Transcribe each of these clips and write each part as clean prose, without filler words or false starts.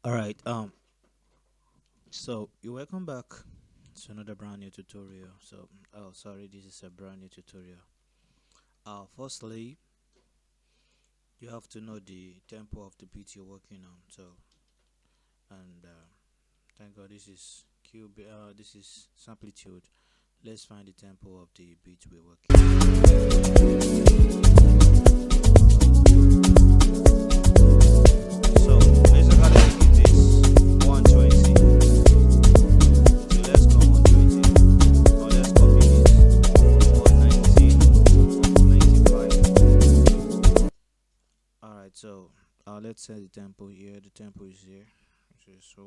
All right. So you're welcome back to another brand new tutorial. Oh, sorry, this is a brand new tutorial. Firstly, you have to know the tempo of the beat you're working on. And thank God this is this is Sampitude. Let's find the tempo of the beat we're working. So basically, it is 120. So let's go 120. Or let's copy it. 119, 95. Alright, so let's set the tempo here. The tempo is here. So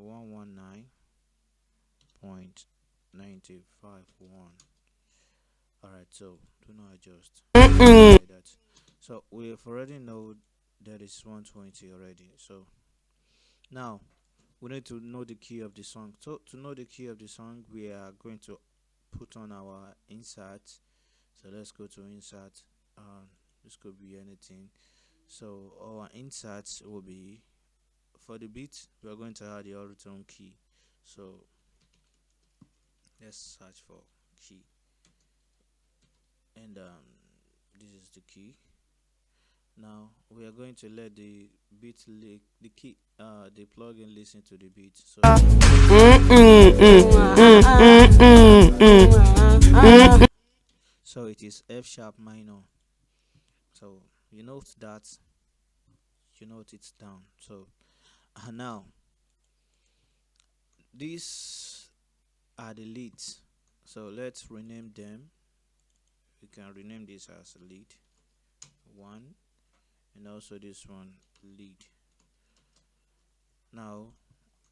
119.951. Alright, so do not adjust. Like that. So we have already know that it's 120 already. So now we need to know the key of the song. So to know the key of the song, we are going to put on our insert. So let's go to insert. This could be anything. So our inserts will be for the beat. We are going to add the overtone key. So let's search for key, and this is the key. Now we are going to let the beat the key the plugin listen to the beat. So so it is F sharp minor. So you note that you note it's down. So now these are the leads. So let's rename them. We can rename this as lead one, and also this one lead. Now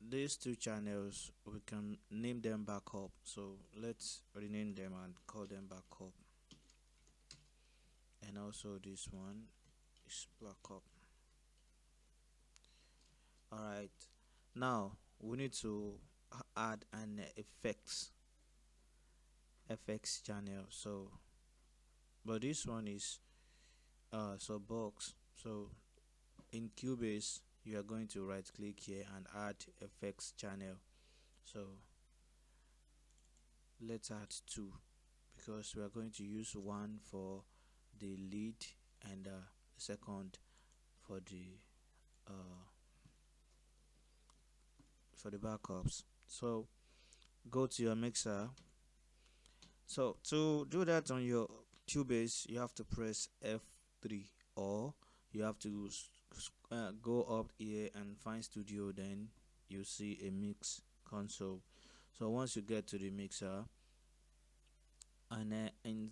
these two channels we can name them backup. So let's rename them and call them backup. And also this one is backup. All right. Now we need to add an FX channel. So but this one is so box. So in Cubase you are going to right click here and add FX channel. So let's add two, because we are going to use one the lead and the second for uh, the backups. So go to your mixer. So to do that on your Cubase, you have to press F3, or you have to go up here and find Studio. Then you see a mix console. So once you get to the mixer, and in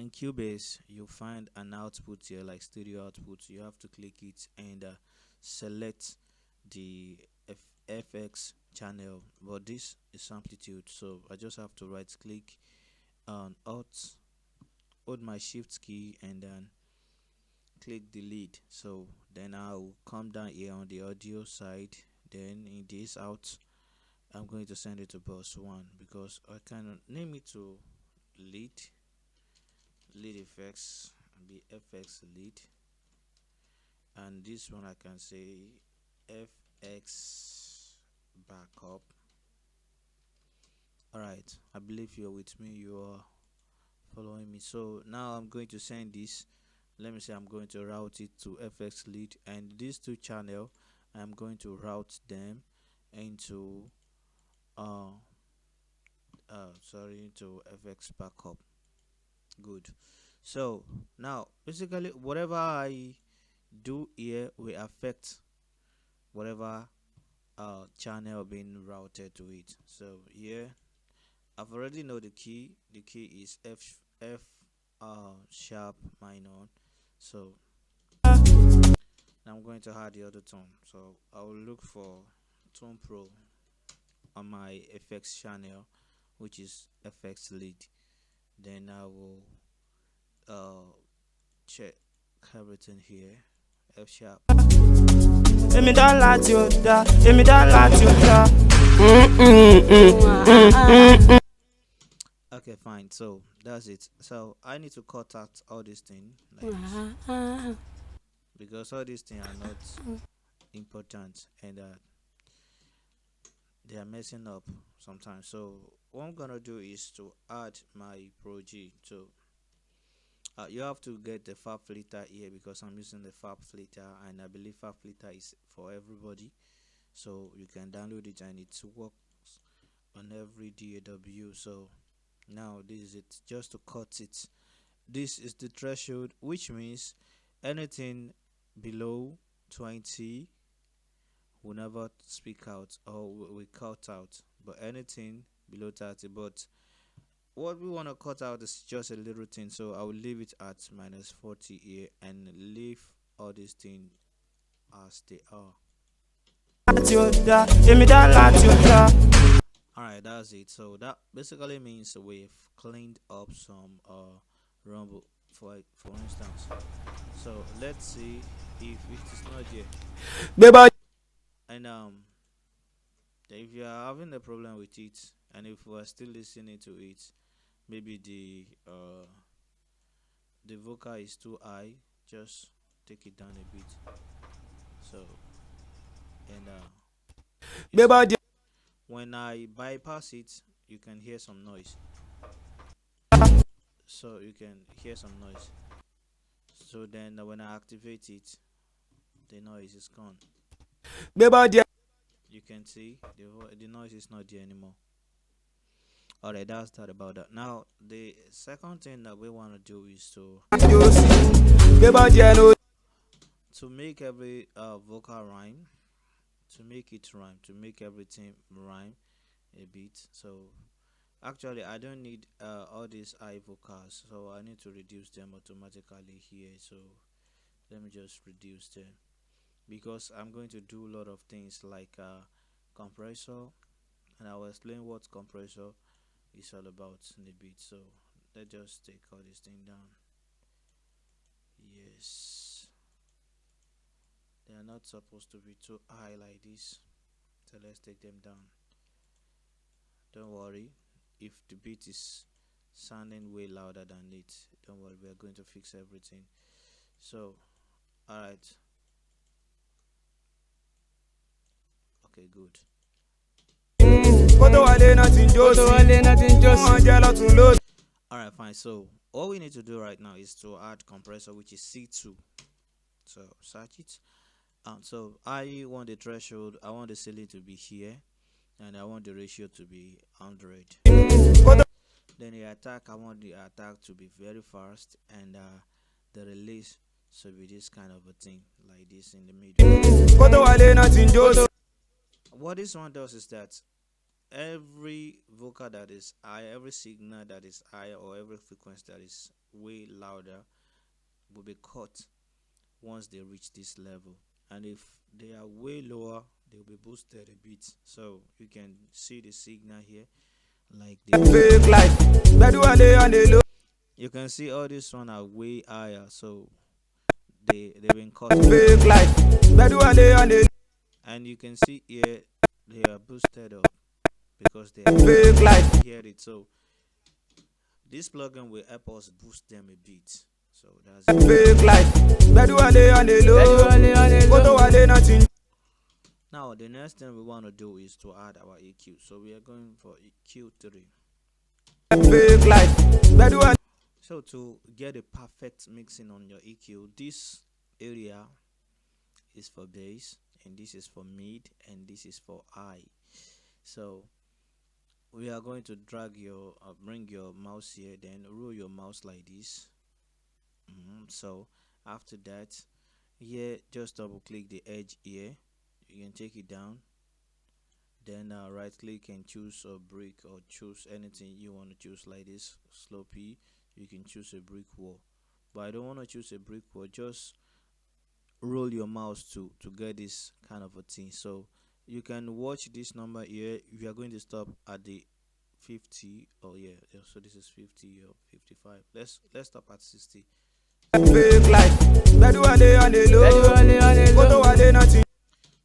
Cubase you find an output here like studio output. You have to click it and select the FX channel, but this is amplitude, so I just have to right click on alt, hold my shift key, and then click delete. So then I'll come down here on the audio side. Then in this out, I'm going to send it to bus one, because I can name it to lead effects, be FX lead, and this one I can say FX backup. Alright, I believe you're with me, you are following me. So now I'm going to send this. Let me say I'm going to route it to FX lead, and these two channel I'm going to route them into into FX backup. Good. So now basically whatever I do here will affect whatever channel being routed to it. So here I've already know the key. The key is F sharp minor. So now I'm going to add the other tone. So I will look for Tone Pro on my FX channel, which is FX lead. Then I will check everything here. F sharp. Èmi dá láti ọ̀dà, èmi dá láti ọ̀dà. Okay, fine. So that's it. So I need to cut out all these things like this, because all these things are not important, and they are messing up sometimes. So what I'm gonna do is to add my Pro G. So you have to get the fab filter here because I'm using the fab filter, and I believe fab filter is for everybody. So you can download it and it works on every DAW. So now this is it. Just to cut it, this is the threshold, which means anything below 20 will never speak out or we cut out, but anything below 30. But what we want to cut out is just a little thing, so I will leave it at minus 40 here and leave all these things as they are. Alright, that's it. So that basically means we've cleaned up some rumble, for instance. So let's see if it is not here. And if you are having a problem with it, and if we are still listening to it, maybe the vocal is too high, just take it down a bit. So and you see, when I bypass it, you can hear some noise. So you can hear some noise. So then when I activate it, the noise is gone. You can see the noise is not there anymore. Alright, that's that about that. Now the second thing that we want to do is to make every vocal rhyme, to make it rhyme, to make everything rhyme a bit. So actually I don't need all these high vocals, so I need to reduce them automatically here. So let me just reduce them because I'm going to do a lot of things like compressor, and I will explain what compressor is all about in a bit. So let's just take all this thing down. Yes, they are not supposed to be too high like this, so let's take them down. Don't worry if the beat is sounding way louder than it, don't worry, we are going to fix everything. So alright, okay, good. Alright, fine. So all we need to do right now is to add compressor, which is C2. So search it. So I want the threshold, I want the ceiling to be here, and I want the ratio to be 100. Then the attack, I want the attack to be very fast, and the release should be this kind of a thing, like this in the middle. What this one does is that every vocal that is high, every signal that is higher, or every frequency that is way louder will be cut once they reach this level, and if they are way lower, they will be boosted a bit. So you can see the signal here, like this. You can see all these one are way higher, so they've been cut. And you can see here they are boosted up because they hear it. So this plugin will help us boost them a bit. So that's it. Now the next thing we want to do is to add our EQ. So we are going for EQ3. So to get a perfect mixing on your EQ, this area is for bass, and this is for mid, and this is for high. So we are going to drag your bring your mouse here, then roll your mouse like this. So after that, here just double click the edge here, you can take it down, then right click and choose a brick, or choose anything you want to choose, like this sloppy. You can choose a brick wall, but I don't want to choose a brick wall. Just roll your mouse to get this kind of a thing. So you can watch this number here. We are going to stop at the 50. Oh yeah, so this is 50 or 55. Let's stop at 60.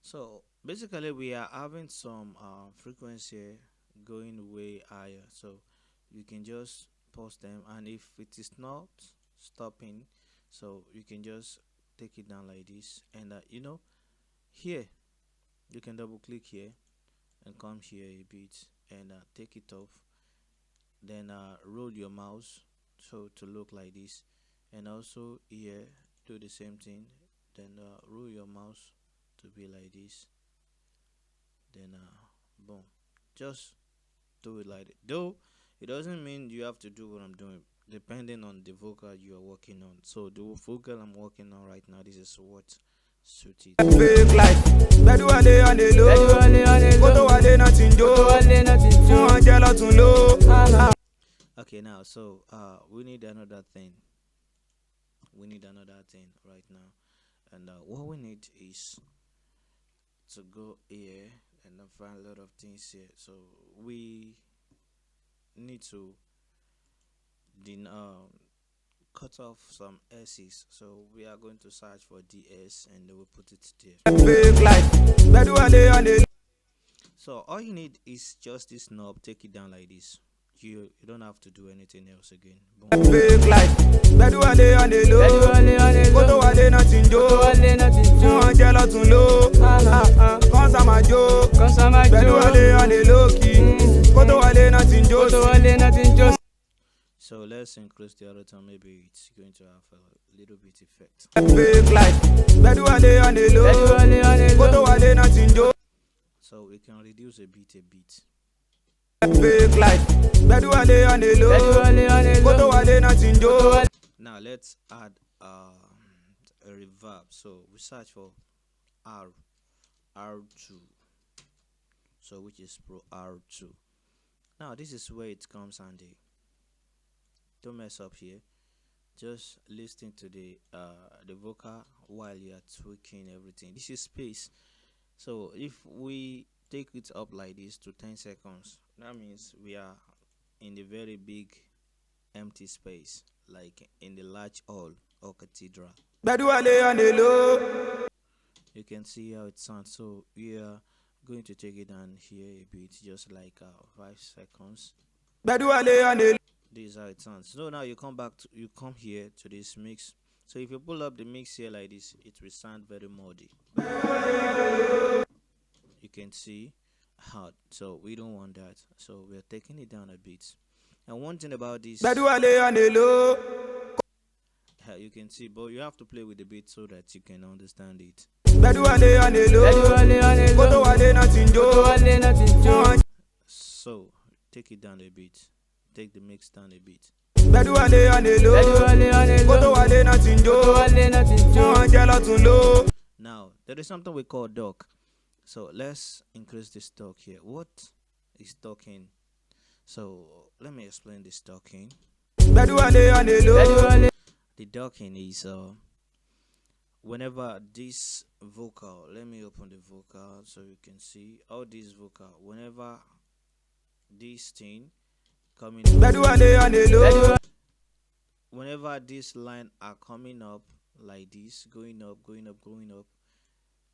So basically we are having some frequency going way higher, so you can just pause them, and if it is not stopping, so you can just take it down like this, and here you can double click here, and come here a bit and take it off. Then roll your mouse so to look like this, and also here do the same thing. Then roll your mouse to be like this. Then boom, just do it like that. Though it doesn't mean you have to do what I'm doing, depending on the vocal you are working on. So the vocal I'm working on right now, this is what suits it. Fake life. Bedu wale on the low. Koto wale nothing do. Fun anje lotun low. Okay, now so we need another thing. We need another thing right now, and what we need is to go here and find a lot of things here. So we need to then cut off some S's. So we are going to search for DS and then we'll put it there. Fake life. Bedu wale on the So all you need is just this knob. Take it down like this. You don't have to do anything else again. Boom. fake life. Bedu wale on the low. Koto wale nothing do. Fun anje lotun low. Konsa ma jo. Bedu wale on the low key. Koto wale nothing do. So let's increase the other time. Maybe it's going to have a little bit effect. Fake life. Bedu wale on the low. Koto wale nothing do. So we can reduce a bit. Fake life. Bedu wale on the low. Koto wale nothing do. Now let's add a reverb. So we search for R2. So which is Pro R2. Now this is where it comes handy. Don't mess up here. Just listen to the vocal while you are tweaking everything. This is space. So if we take it up like this to 10 seconds, that means we are in the very big empty space, like in the large hall or cathedral. Bedu wale on the low. You can see how it sounds. So we are going to take it down here a bit, just like 5 seconds. Bedu wale on the This is how it sounds. So now you come here to this mix. So if you pull up the mix here like this, it will sound very muddy. You can see how. So we don't want that. So we are taking it down a bit. And one thing about this, Bedu wale on the low. you can see, but you have to play with the beat so that you can understand it. Bedu wale on the low. Koto wale nothing do. So take it down a bit. Take the mix down a bit. Bedu wale on the low. Koto wale nothing do. Fun anje lotun low. Now there is something we call dock. So let's increase this dock here. What is docking? So let me explain this docking. Bedu wale on the low. The docking is whenever this vocal, let me open the vocal so you can see all this vocal, whenever this thing coming up, Bedu wale on the low. whenever this line are coming up like this, going up,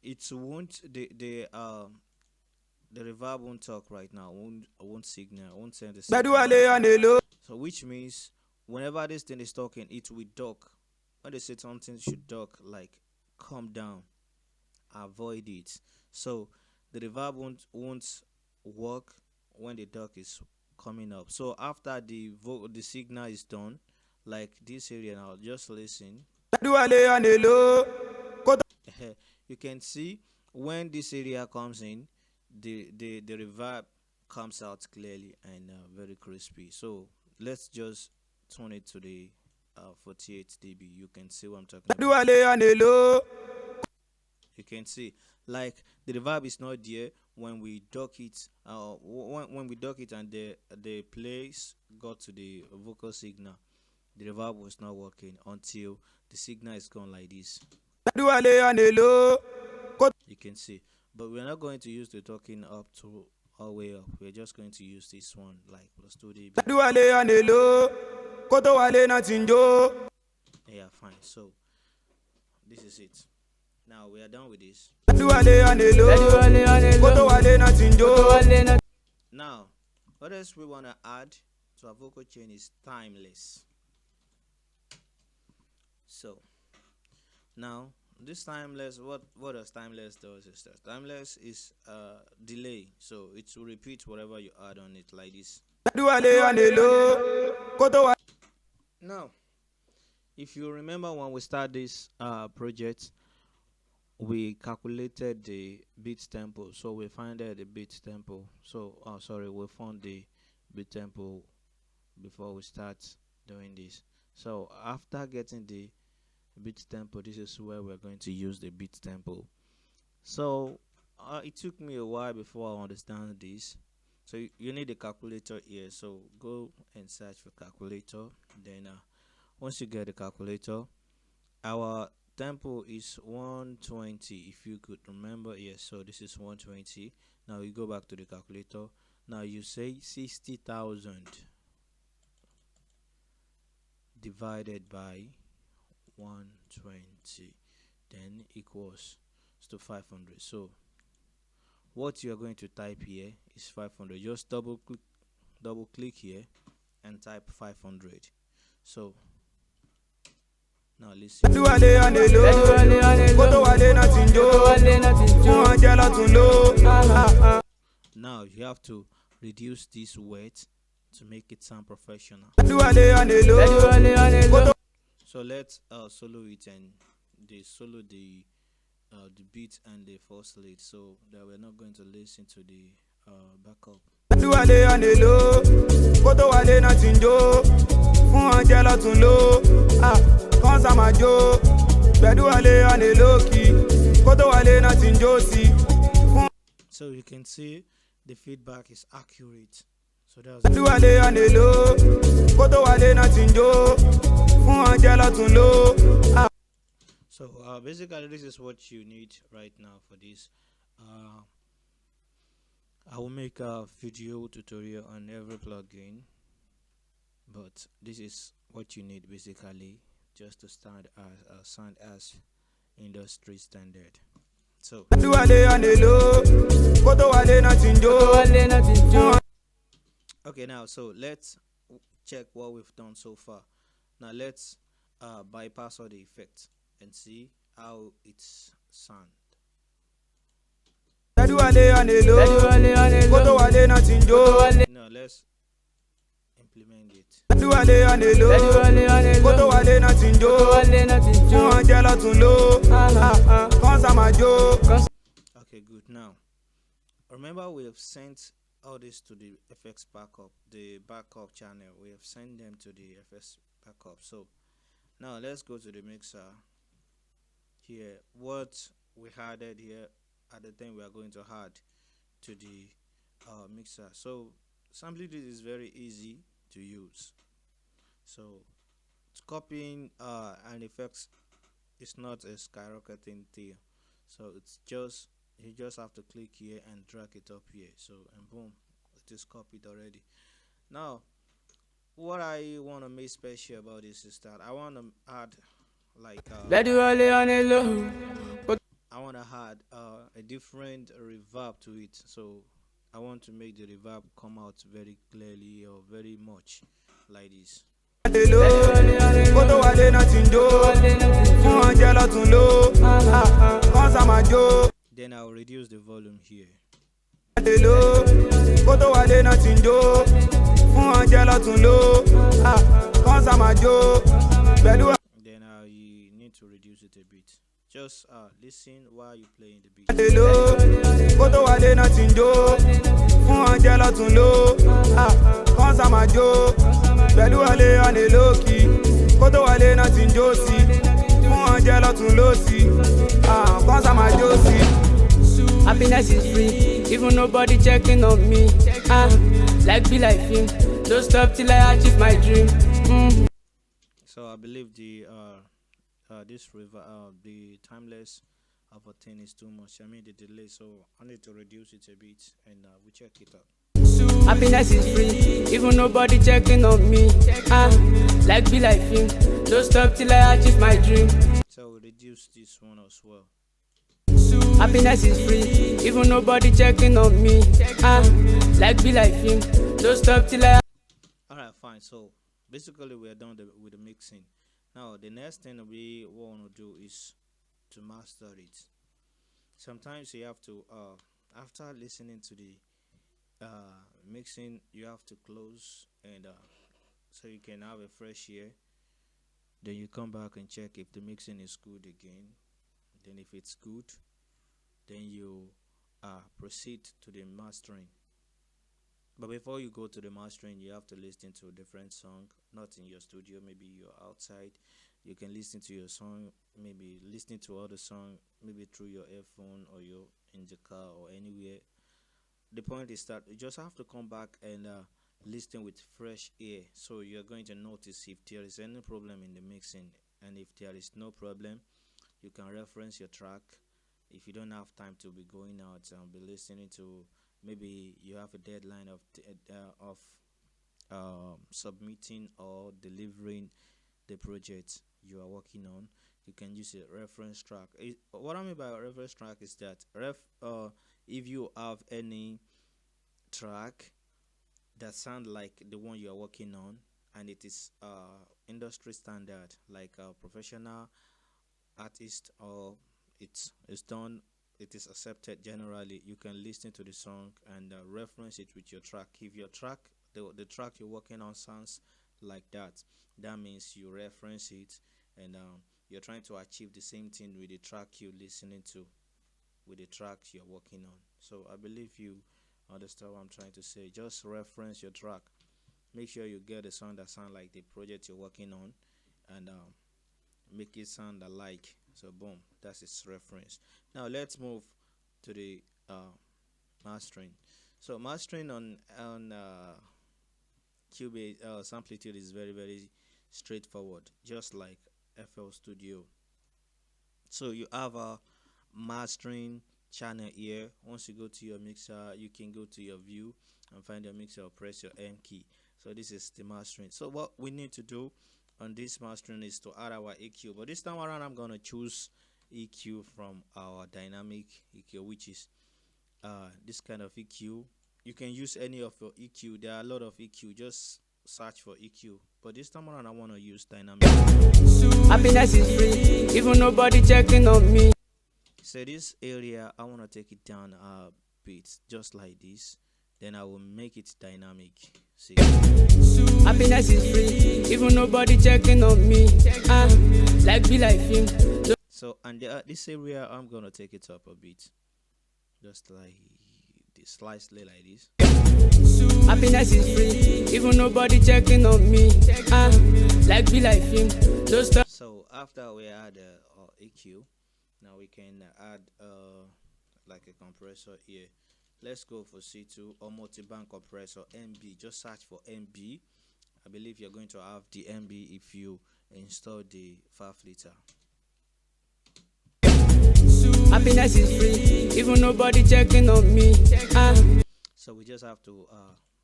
it won't the reverb won't talk right now, won't signal, won't send the signal. Bedu wale on the low. So which means whenever this thing is talking, it will duck. When they say something should duck, like calm down, avoid it. So the reverb won't work when the duck is coming up. So after the signal is done, like this area now, just listen. Bedu wale on the low. Koto You can see when this area comes in, the reverb comes out clearly and very crispy. So let's just turn it to the 48 dB. You can see what I'm talking Bedu about. wale on the low. You can see like the reverb is not there when we dock it. When we dock it and the place got to the vocal signal, the reverb was not working until the signal is gone like this. Bedu wale on the low. You can see, but we're not going to use the talking up to all the way up. We're just going to use this one like plus 2 dB. Bedu wale on the low. Koto wale nothing do. Yeah, fine. So this is it. Now we are done with this. Bedu wale on the low. Koto wale nothing do. Now, what else we want to add to our vocal chain is timeless. So now this timeless, what does timeless does is that timeless is delay, so it will repeat whatever you add on it like this. Now, if you remember when we start this project, we calculated the beat tempo, so we find out the beat tempo. So sorry, we found the beat tempo before we start doing this. So after getting the beat tempo, this is where we're going to use the beat tempo. So it took me a while before I understand this. So you need a calculator here, so go and search for calculator. Then once you get the calculator, our tempo is 120, if you could remember. Yes, so this is 120. Now you go back to the calculator. Now you say 60,000 divided by 120, then equals to 500. So what you are going to type here is 500. Just double click here and type 500. So now listen. Now you have to reduce this weight to make it sound professional. So let's solo it, and they solo the beat and the first lead, so that we're not going to listen to the backup. So you can see the feedback is accurate. So that's so basically this is what you need right now for this. I will make a video tutorial on every plugin, but this is what you need basically just to sound as industry standard. So okay, now so let's check what we've done so far. Now let's bypass all the effects and see how it's sound. Now let's implement it. Okay, good. Now remember, we have sent all this to the FX backup, the backup channel. We have sent them to the FX backup. So now let's go to the mixer here. What we added here at the time we are going to add to the mixer. So Sampitude is very easy to use. So copying and effects is not a skyrocketing thing. So it's just, you just have to click here and drag it up here. So and boom, it is copied already. Now what I want to make special about this is that I want to add like I want to add a different reverb to it. So I want to make the reverb come out very clearly or very much like this. Then I'll reduce the volume here. Then I need to reduce it a bit. Just listen while you playing the beat. Happiness is free, even nobody checking on me. Like be like him, don't stop till I achieve my dream. So I believe the this the timeless of a thing is too much. I mean the delay, so I need to reduce it a bit, and we check it out. Happiness is free, even nobody checking on me. Like be like him, don't stop till I achieve my dream. So we reduce this one as well. Happiness is free, even nobody checking on me. Like be like him, don't stop till I. Alright, fine. So basically we are done with the mixing. Now the next thing we want to do is to master it. Sometimes you have to after listening to the mixing, you have to close and so you can have a fresh ear. Then you come back and check if the mixing is good again. Then if it's good, then you proceed to the mastering. But before you go to the mastering, you have to listen to a different song, not in your studio. Maybe you're outside. You can listen to your song, maybe listening to other song, maybe through your earphone or you're in the car or anywhere. The point is that you just have to come back and listen with fresh ear. So you're going to notice if there is any problem in the mixing, and if there is no problem, you can reference your track. If you don't have time to be going out and be listening to, maybe you have a deadline of submitting or delivering the project you are working on, you can use a reference track. What I mean by a reference track is that if you have any track that sound like the one you are working on, and it is industry standard, like a professional artist, or it's done, it is accepted generally, you can listen to the song and reference it with your track. If your track, the track you're working on sounds like that, that means you reference it, and you're trying to achieve the same thing with the track you're listening to, with the track you're working on. So I believe you understand what I'm trying to say. Just reference your track. Make sure you get a song that sound like the project you're working on, and make it sound alike. So boom, that's its reference. Now let's move to the mastering. So mastering on Cubase Sampitude is very straightforward, just like FL Studio. So you have a mastering channel here. Once you go to your mixer, you can go to your view and find your mixer or press your M key. So this is the mastering. So what we need to do on this mastering is to add our EQ, but this time around I'm gonna choose EQ from our dynamic EQ, which is this kind of EQ. You can use any of your EQ. There are a lot of EQ. Just search for EQ. But this time around I want to use dynamic. Happiness is free, even nobody checking on me. So this area I want to take it down a bit, just like this. Then I will make it dynamic. See. Happiness is free, even nobody checking on me. Like be like him. So and this area I'm gonna take it up a bit, just like this, slightly like this. Happiness is free, even nobody checking on me. Like be like him. So after we add EQ, now we can add like a compressor here. Let's go for C2 or multi-band compressor MB. Just search for MB. I believe you're going to have the MB if you install the FAFliter. Happiness is free, even nobody checking on me. So we just have to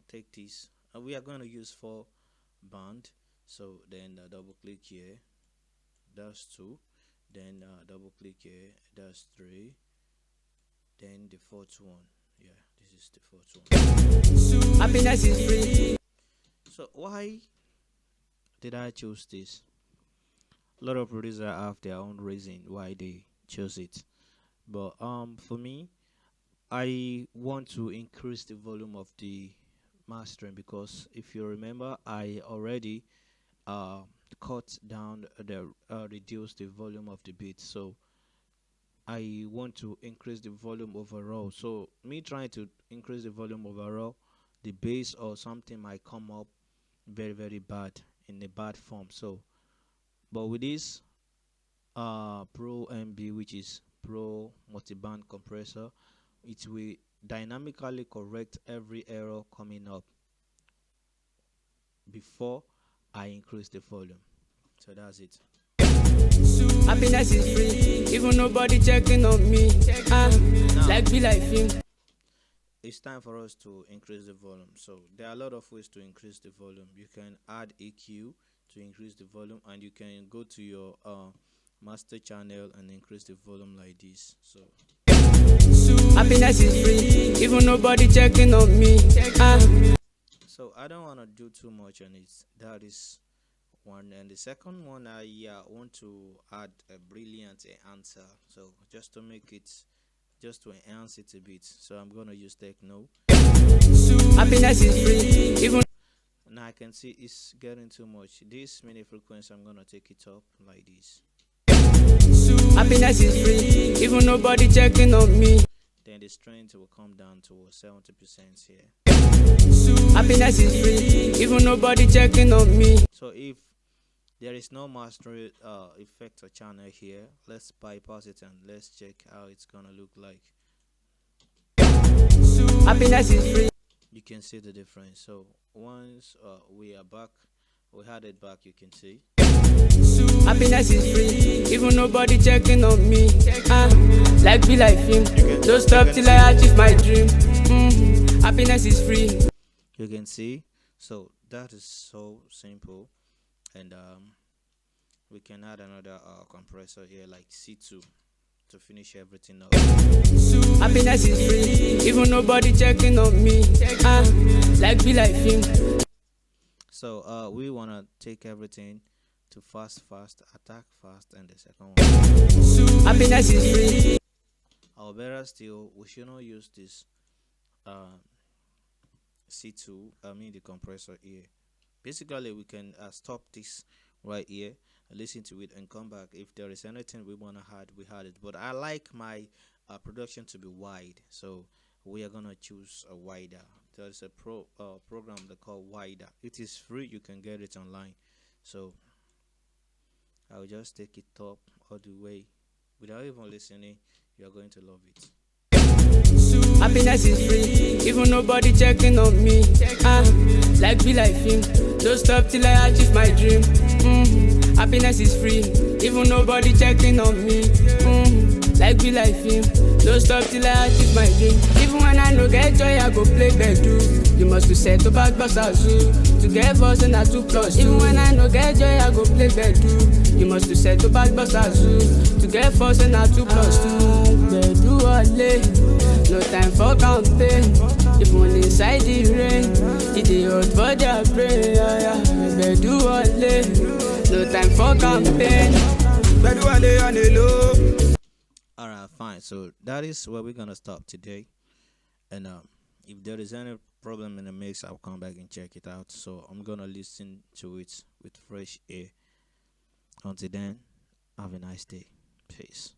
take this. We are going to use 4 band. So then double click here. That's 2. Then double click here. That's 3. Then the 4th one. Yeah, this is the 4th one. Happiness is free. So why did I choose this? A lot of producers have their own reason why they chose it. But for me, I want to increase the volume of the mastering, because if you remember, I already cut down the reduce the volume of the beat. So I want to increase the volume overall. So me trying to increase the volume overall, the bass or something might come up very bad, in a bad form. So but with this Pro MB, which is Pro multi-band compressor, it will dynamically correct every error coming up before I increase the volume. So that's it. Happiness is free, even nobody checking on me. Like be like him. It's time for us to increase the volume. So there are a lot of ways to increase the volume. You can add EQ to increase the volume, and you can go to your master channel and increase the volume like this. So happiness is free, even nobody checking on me. So I don't want to do too much on it. That is one. And the second one, I want to add a brilliant answer. So just to make it, just to enhance it a bit. So I'm gonna use techno. Happiness is free, even Now I can see it's getting too much. This mini frequency, I'm gonna take it up like this. happiness is free, even nobody checking on me. Then the strength will come down to 70% here. Happiness is free, even nobody checking on me. So if there is no master effect or channel here, let's bypass it and let's check how it's gonna look like. Happiness is free. You can see the difference. So once we are back, we had it back, you can see. Happiness is free, even nobody checking on me. Like be like him, don't stop till I achieve my dream. Happiness is free. You can see. So that is so simple. And we can add another compressor here like C2 to finish everything up. Happiness is free, even nobody checking on me. Like be like him. So we wanna take everything to fast, attack fast, and the second one. Happiness is free. Or better still, we should not use this C2, I mean the compressor here. Basically, we can stop this right here, listen to it, and come back. If there is anything we want to add, we had it. But I like my production to be wide, so we are gonna choose a wider. There's a program they call Wider. It is free. You can get it online. So I'll just take it up all the way without even listening. You are going to love it. Happiness is free, even nobody checking on me. Like be like him, don't stop till I achieve my dream. Happiness is free, even nobody checking on me. Like be like him, don't stop till I achieve my dream. Even when I no get joy, I go play bedu. You must to set to back boss azul. To get boss and a 2+2. Even when I no get joy, I go play bedu. You must to set to back boss azul. To get force and a 2+2. Bedu ole. No time for campaign. If one inside the rain, it dey hot for their brain. Bedu ole. No time for campaign. Bedu ole on the low. Alright, fine. So that is where we're gonna stop today. And if there is any problem in the mix, I'll come back and check it out. So I'm gonna listen to it with fresh air. Until then, have a nice day. Peace.